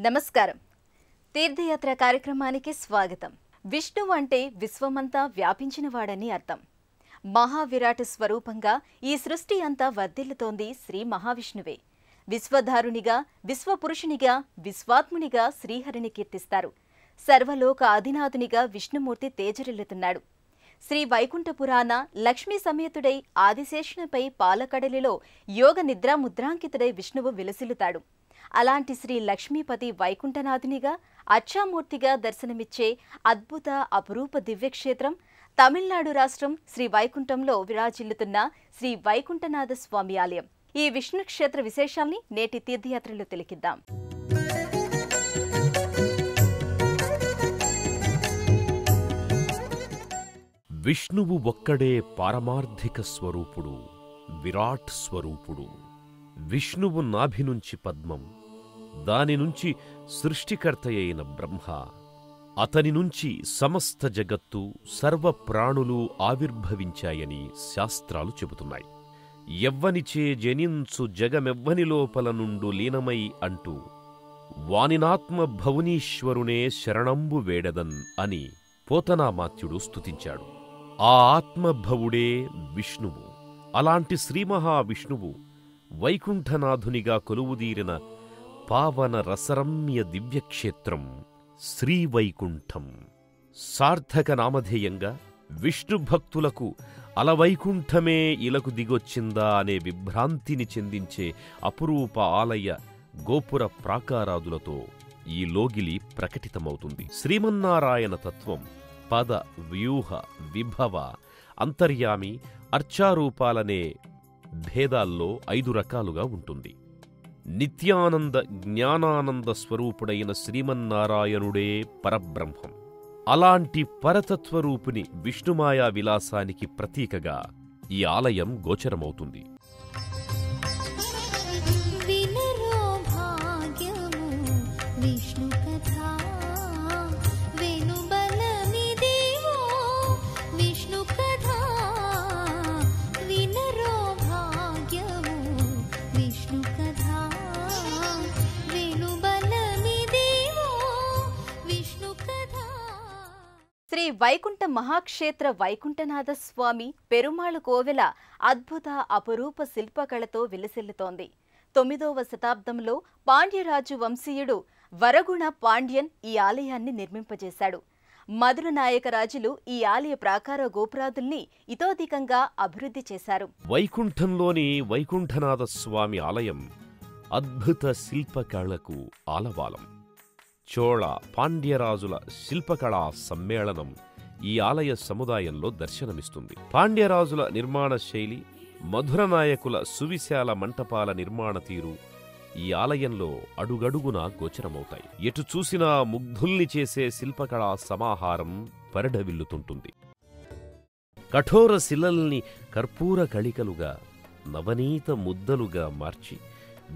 నమస్కారం. తీర్థయాత్ర కార్యక్రమానికి స్వాగతం. విష్ణువు అంటే విశ్వమంతా వ్యాపించినవాడని అర్థం. మహావిరాట్ స్వరూపంగా ఈ సృష్టి అంతా వర్ధిల్లుతోంది శ్రీ మహావిష్ణువే. విశ్వధారునిగా, విశ్వపురుషునిగా, విశ్వాత్మునిగా శ్రీహరిని కీర్తిస్తారు. సర్వలోక ఆదినాథునిగా విష్ణుమూర్తి తేజరిల్లుతున్నాడు. శ్రీ వైకుంఠ పురాణ లక్ష్మీ సమేతుడై ఆదిశేషునిపై పాలకడలిలో యోగ నిద్రా ముద్రాంకితుడై విష్ణువు విలసిల్లుతాడు. అలాంటి శ్రీ లక్ష్మీపతి వైకుంఠనాథునిగా, అచ్చామూర్తిగా దర్శనమిచ్చే అద్భుత అపురూప దివ్యక్షేత్రం తమిళనాడు రాష్ట్రం శ్రీ వైకుంఠంలో విరాజిల్లుతున్న శ్రీ వైకుంఠనాథ స్వామి ఆలయం. ఈ విష్ణు క్షేత్ర విశేషాల్ని నేటి తీర్థయాత్రలో తిలకిద్దాం. విష్ణువు ఒక్కడే పారమార్థిక స్వరూపుడు, విరాట్ స్వరూపుడు. విష్ణువు నాభి నుంచి పద్మం, దాని నుంచి సృష్టికర్తయైన బ్రహ్మ, అతని నుంచి సమస్త జగత్తు సర్వప్రాణులు ఆవిర్భవించాయని శాస్త్రాలు చెబుతున్నాయి. ఎవ్వనిచే జనించు జగమెవ్వని లోపల నుండు లీనమై అంటూ వానినాత్మ భవునీశ్వరునే శరణంబు వేడదన్ అని పోతనామాత్యుడు స్తుతించాడు. ఆ ఆత్మభవుడే విష్ణువు. అలాంటి శ్రీమహావిష్ణువు వైకుంఠనాథునిగా కొలువుదీరిన పావన రసరమ్య దివ్యక్షేత్రం శ్రీవైకుంఠం. సార్థక నామధేయంగా విష్ణుభక్తులకు అలవైకుంఠమే ఇలకు దిగొచ్చిందా అనే విభ్రాంతిని చెందించే అపురూప ఆలయ గోపుర ప్రాకారాదులతో ఈ లోగిలి ప్రకటితమవుతుంది. శ్రీమన్నారాయణ తత్వం పద, వ్యూహ, విభవ, అంతర్యామి, అర్చారూపాలనే భేదాల్లో 5 రకాలుగా ఉంటుంది. నిత్యానంద జ్ఞానానంద స్వరూపుడైన శ్రీమన్నారాయణుడే పరబ్రహ్మం. అలాంటి పరతత్వరూపుని విష్ణుమాయా విలాసానికి ప్రతీకగా ఈ ఆలయం గోచరమవుతుంది. శ్రీ వైకుంఠ మహాక్షేత్ర వైకుంఠనాథ స్వామి పెరుమాళ్ కోవెల అద్భుత అపురూప శిల్పకళతో విలసిల్లుతోంది. 9వ శతాబ్దంలో పాండ్యరాజు వంశీయుడు వరగుణ పాండ్యన్ ఈ ఆలయాన్ని నిర్మింపజేశాడు. మధుర నాయక రాజులు ఈ ఆలయ ప్రాకార గోపురాదుల్ని ఇతోధికంగా అభివృద్ధి చేశారు. వైకుంఠంలోని వైకుంఠనాథ స్వామి ఆలయం అద్భుత శిల్పకళకు ఆలవాలం. చోళ, పాండ్యరాజుల శిల్పకళా సమ్మేళనం ఈ ఆలయ సముదాయంలో దర్శనమిస్తుంది. పాండ్యరాజుల నిర్మాణ శైలి, మధుర నాయకుల సువిశాల మంటపాల నిర్మాణ తీరు ఈ ఆలయంలో అడుగడుగునా గోచరమవుతాయి. ఎటు చూసినా ముగ్ధుల్ని చేసే శిల్పకళా సమాహారం పరిఢవిల్లుతుంటుంది. కఠోర శిలల్ని కర్పూర కళికలుగా, నవనీత ముద్దలుగా మార్చి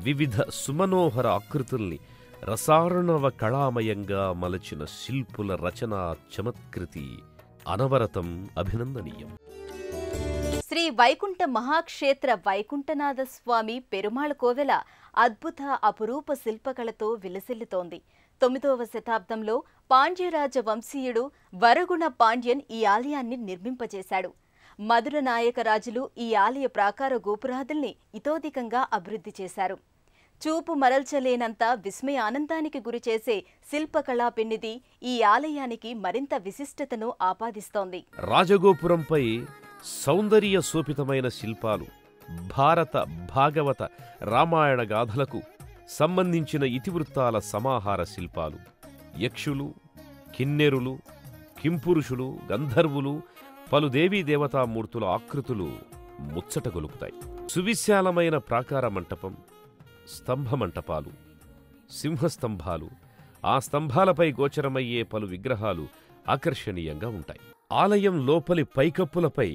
వివిధ సుమనోహర ఆకృతుల్ని రసార్ణవ కళామయంగా మలచిన శిల్పుల రచనా చమత్కృతి అనవరతం అభినందనీయం. శ్రీ వైకుంఠ మహాక్షేత్ర వైకుంఠనాథ స్వామి పెరుమాళ్ కోవెల అద్భుత అపురూప శిల్పకళతో విలసిల్లుతోంది. 9వ శతాబ్దంలో పాండ్యరాజ వంశీయుడు వరగుణ పాండ్యన్ ఈ ఆలయాన్ని నిర్మింపజేశాడు. మధుర నాయక రాజులు ఈ ఆలయ ప్రాకార గోపురాదుల్ని ఇతోధికంగా అభివృద్ధి చేశారు. చూపు మరల్చలేనంత విస్మయ ఆనందానికి గురిచేసే శిల్పకళా పెన్నిది ఈ ఆలయానికి మరింత విశిష్టతను ఆపాదిస్తోంది. రాజగోపురంపై సౌందర్య సోపితమైన శిల్పాలు, భారత, భాగవత, రామాయణ గాథలకు సంబంధించిన ఇతివృత్తాల సమాహార శిల్పాలు, యక్షులు, కిన్నెరులు, కింపురుషులు, గంధర్వులు, పలు దేవీ దేవతామూర్తుల ఆకృతులు ముచ్చటగొలుపుతాయి. సువిశాలమైన ప్రాకార మంటపం, స్తంభమంటపాలు, సింహస్తంభాలు, ఆ స్తంభాలపై గోచరమయ్యే పలు విగ్రహాలు ఆకర్షణీయంగా ఉంటాయి. ఆలయం లోపలి పైకప్పులపై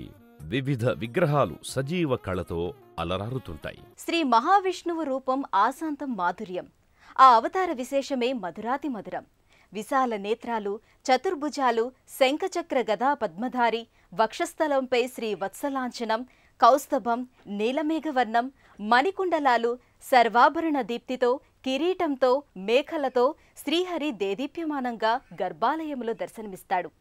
వివిధ విగ్రహాలు సజీవ కళతో అలరారుతుంటాయి. శ్రీ మహావిష్ణువు రూపం ఆశాంతం మాధుర్యం. ఆ అవతార విశేషమే మధురాతి మధురం. విశాల నేత్రాలు, చతుర్భుజాలు, శంఖచక్ర గదా పద్మధారి, వక్షస్థలంపై శ్రీ వత్సలాంఛనం, కౌస్తభం, నీలమేఘవర్ణం, మణికుండలాలు, సర్వాభరణ దీప్తితో కిరీటంతో మేఖలతో శ్రీహరి దేదీప్యమానంగా గర్భాలయంలో దర్శనమిస్తాడు.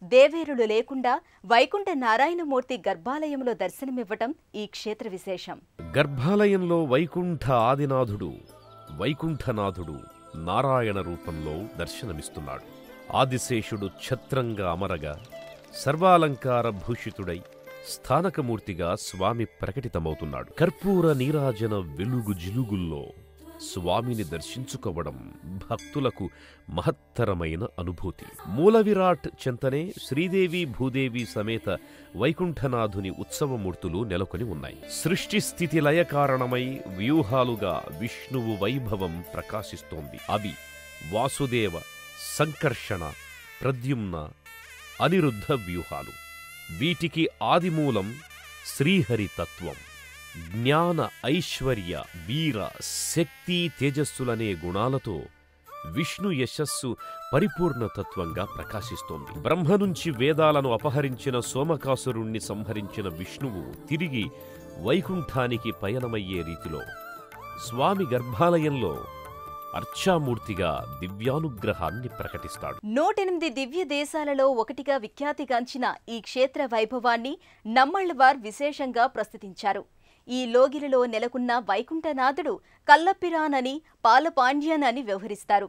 దేవేరులు లేకుండా వైకుంఠ నారాయణమూర్తి గర్భాలయంలో దర్శనమివ్వటం ఈ క్షేత్ర విశేషం. గర్భాలయంలో వైకుంఠ ఆదినాథుడు వైకుంఠనాథుడు నారాయణ రూపంలో దర్శనమిస్తున్నాడు. ఆదిశేషుడు ఛత్రంగా అమరగా సర్వాలంకార భూషితుడై స్థానకమూర్తిగా స్వామి ప్రకటితమవుతున్నాడు. కర్పూర నీరాజన వెలుగు జిలుగుల్లో స్వామిని దర్శించుకోవడం భక్తులకు మహత్తరమైన అనుభూతి. మూలవిరాట్ చెంతనే శ్రీదేవి భూదేవి సమేత వైకుంఠనాథుని ఉత్సవమూర్తులు నెలకొని ఉన్నాయి. సృష్టి స్థితి లయ కారణమై వ్యూహాలుగా విష్ణువు వైభవం ప్రకాశిస్తోంది. అవి వాసుదేవ, సంకర్షణ, ప్రద్యుమ్న, అనిరుద్ధ వ్యూహాలు. వీటికి ఆదిమూలం శ్రీహరి తత్వం. జ్ఞాన, ఐశ్వర్య, వీర, శక్తి, తేజస్సులనే గుణాలతో విష్ణు యశస్సు పరిపూర్ణతత్వంగా ప్రకాశిస్తోంది. బ్రహ్మ నుంచి వేదాలను అపహరించిన సోమకాసురుణ్ణి సంహరించిన విష్ణువు తిరిగి వైకుంఠానికి పయనమయ్యే రీతిలో స్వామి గర్భాలయంలో అర్చామూర్తిగా దివ్యానుగ్రహాన్ని ప్రకటిస్తాడు. 108 దివ్య దేశాలలో ఒకటిగా విఖ్యాతిగాంచిన ఈ క్షేత్ర వైభవాన్ని నమ్మళ్లవార్ విశేషంగా ప్రస్తుతించారు. ఈ లోగిలిలో నెలకొన్న వైకుంఠనాథుడు కల్లపిరానని, పాలపాండ్యన్ అని వ్యవహరిస్తారు.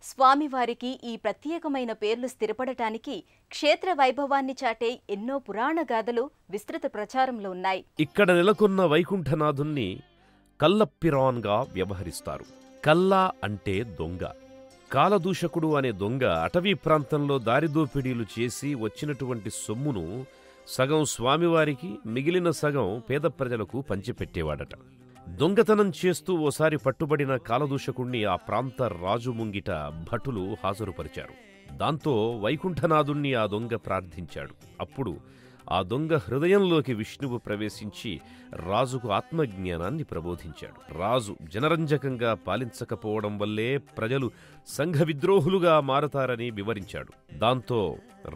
స్వామివారికి ఈ ప్రత్యేకమైన పేర్లు స్థిరపడటానికి క్షేత్ర వైభవాన్ని చాటే ఎన్నో పురాణ గాథలు విస్తృత ప్రచారంలో ఉన్నాయి. ఇక్కడ నెలకొన్న వైకుంఠనాథుణ్ణి కల్లపిరాన్గా వ్యవహరిస్తారు. కల్లా అంటే దొంగ. కాలదూషకుడు అనే దొంగ అటవీ ప్రాంతంలో దారిదోపిడీలు చేసి వచ్చినటువంటి సొమ్మును సగం స్వామివారికి, మిగిలిన సగం పేద ప్రజలకు పంచిపెట్టేవాడట. దొంగతనం చేస్తూ ఓసారి పట్టుబడిన కాలదూషకుణ్ణి ఆ ప్రాంత రాజు ముంగిట భటులు హాజరుపరిచారు. దాంతో వైకుంఠనాథుణ్ణి ఆ దొంగ ప్రార్థించాడు. అప్పుడు ఆ దొంగ హృదయంలోకి విష్ణువు ప్రవేశించి రాజుకు ఆత్మజ్ఞానాన్ని ప్రబోధించాడు. రాజు జనరంజకంగా పాలించకపోవడం వల్లే ప్రజలు సంఘ విద్రోహులుగా మారతారని వివరించాడు. దాంతో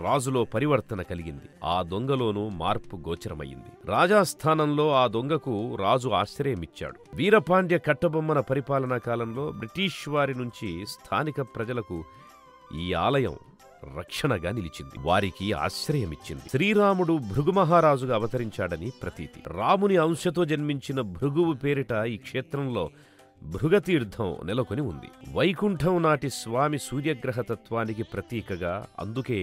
రాజులో పరివర్తన కలిగింది. ఆ దొంగలోనూ మార్పు గోచరమయ్యింది. రాజాస్థానంలో ఆ దొంగకు రాజు ఆశ్రయమిచ్చాడు. వీరపాండ్య కట్టబొమ్మన పరిపాలనా కాలంలో బ్రిటిష్ వారి నుంచి స్థానిక ప్రజలకు ఈ ఆలయం రక్షణగా నిలిచింది, వారికి ఆశ్రయమిచ్చింది. శ్రీరాముడు భృగుమహారాజుగా అవతరించాడని ప్రతీతి. రాముని అంశతో జన్మించిన భృగువు పేరిట ఈ క్షేత్రంలో భృగతీర్థం నెలకొని ఉంది. వైకుంఠం నాటి స్వామి సూర్యగ్రహతత్వానికి ప్రతీకగా, అందుకే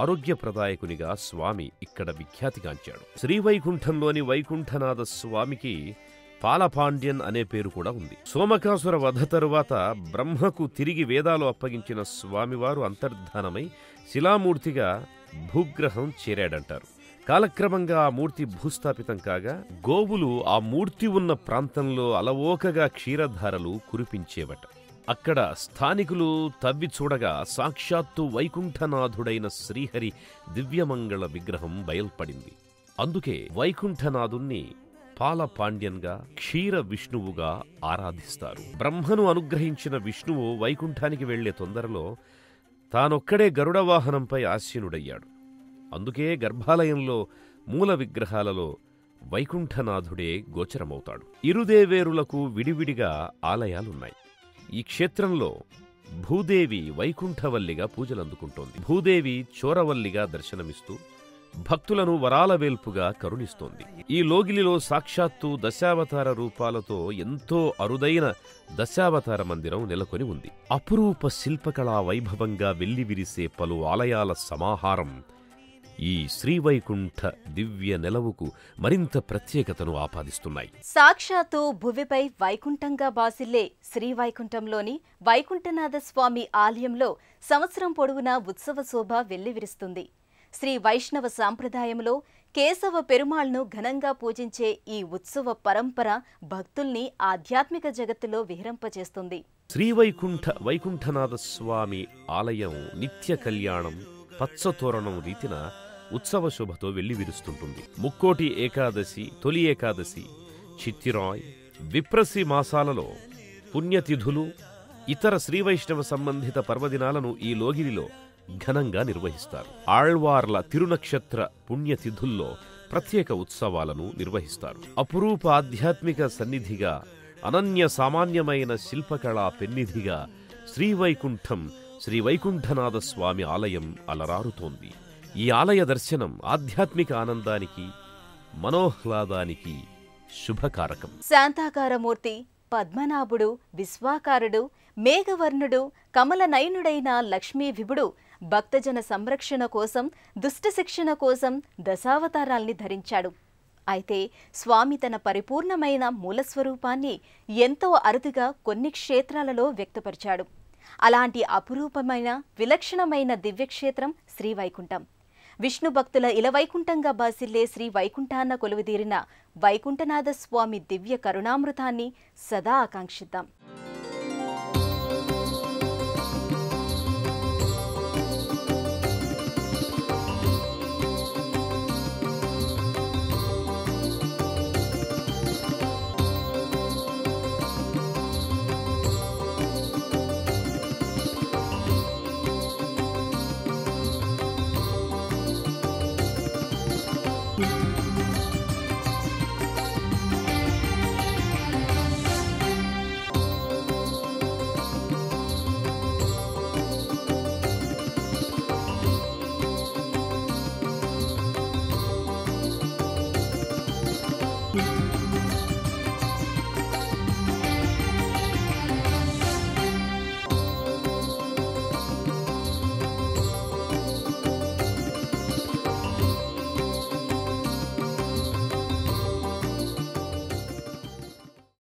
ఆరోగ్యప్రదాయకునిగా స్వామి ఇక్కడ విఖ్యాతిగాంచాడు. శ్రీవైకుంఠంలోని వైకుంఠనాథ స్వామికి పాలపాండ్యన్ అనే పేరు కూడా ఉంది. సోమకాసుర వధ తరువాత బ్రహ్మకు తిరిగి వేదాలు అప్పగించిన స్వామివారు అంతర్ధానమై శిలామూర్తిగా భూగ్రహం చేరాడంటారు. కాలక్రమంగా ఆ మూర్తి భూస్థాపితం కాగా గోవులు ఆ మూర్తి ఉన్న ప్రాంతంలో అలవోకగా క్షీరధారలు కురిపించేవట. అక్కడ స్థానికులు తవ్వి చూడగా సాక్షాత్తు వైకుంఠనాథుడైన శ్రీహరి దివ్యమంగళ విగ్రహం బయల్పడింది. అందుకే వైకుంఠనాథుణ్ణి పాలపాండ్యన్గా, క్షీర విష్ణువుగా ఆరాధిస్తారు. బ్రహ్మను అనుగ్రహించిన విష్ణువు వైకుంఠానికి వెళ్లే తొందరలో తానొక్కడే గరుడవాహనంపై ఆసీనుడయ్యాడు. అందుకే గర్భాలయంలో మూల విగ్రహాలలో వైకుంఠనాథుడే గోచరమవుతాడు. ఇరుదేవేరులకు విడివిడిగా ఆలయాలున్నాయి. ఈ క్షేత్రంలో భూదేవి వైకుంఠవల్లిగా పూజలందుకుంటోంది. భూదేవి చోరవల్లిగా దర్శనమిస్తూ భక్తులను వరాలవేల్పుగా కరుణిస్తోంది. ఈ లోగిలిలో సాక్షాత్తు దశావతార రూపాలతో ఎంతో అరుదైన దశావతార మందిరం నెలకొని ఉంది. అపురూప శిల్పకళా వైభవంగా వెల్లివిరిసే పలు ఆలయాల సమాహారం ఈ శ్రీవైకుంఠ దివ్య నెలవుకు మరింత ప్రత్యేకతను ఆపాదిస్తున్నాయి. సాక్షాత్తు భువిపై వైకుంఠంగా బాసిల్లే శ్రీవైకుంఠంలోని వైకుంఠనాథ స్వామి ఆలయంలో సంవత్సరం పొడవునా ఉత్సవ శోభ వెల్లివిరుస్తుంది. శ్రీ వైష్ణవ సాంప్రదాయంలో కేశవ పెరుమాళ్ను ఘనంగా పూజించే ఈ ఉత్సవ పరంపర భక్తుల్ని ఆధ్యాత్మిక జగత్తులో విహరింపచేస్తుంది. వైకుంఠనాథ స్వామి ఆలయం నిత్య కళ్యాణం, పచ్చతోరణం రీతిన ఉత్సవ శోభతో వెల్లివిరుస్తుంటుంది. ముక్కోటి ఏకాదశి, తొలి ఏకాదశి, చిత్తిరాయ్, విప్రసి మాసాలలో పుణ్యతిథులు, ఇతర శ్రీవైష్ణవ సంబంధిత పర్వదినాలను ఈ లోగిలిలో ఘనంగా నిర్వహిస్తారు. ఆళ్వార్ల తిరునక్షత్ర పుణ్యతిథుల్లో ప్రత్యేక ఉత్సవాలను నిర్వహిస్తారు. అపురూప ఆధ్యాత్మిక సన్నిధిగా అనన్య సామాన్యమైన శిల్పకళా పెన్నిధిగా శ్రీవైకుంఠం శ్రీ వైకుంఠనాథ స్వామి ఆలయం అలరారుతోంది. ఈ ఆలయ దర్శనం ఆధ్యాత్మిక ఆనందానికి, మనోహ్లాదానికి శుభకారకం. శాంతాకారమూర్తి, పద్మనాభుడు, విశ్వాకారుడు, మేఘవర్ణుడు, కమలనయనుడైన లక్ష్మీ విభుడు భక్తజన సంరక్షణ కోసం, దుష్ట శిక్షణ కోసం దశావతారాల్ని ధరించాడు. అయితే స్వామి తన పరిపూర్ణమైన మూలస్వరూపాన్ని ఎంతో అరుదుగా కొన్ని క్షేత్రాలలో వ్యక్తపరిచాడు. అలాంటి అపురూపమైన, విలక్షణమైన దివ్యక్షేత్రం శ్రీవైకుంఠం. విష్ణు భక్తుల ఇలవైకుంఠంగా బాసిల్లే శ్రీ వైకుంఠాన్న కొలువుదీరిన వైకుంఠనాథ స్వామి దివ్య కరుణామృతాన్ని సదా ఆకాంక్షిద్దాం.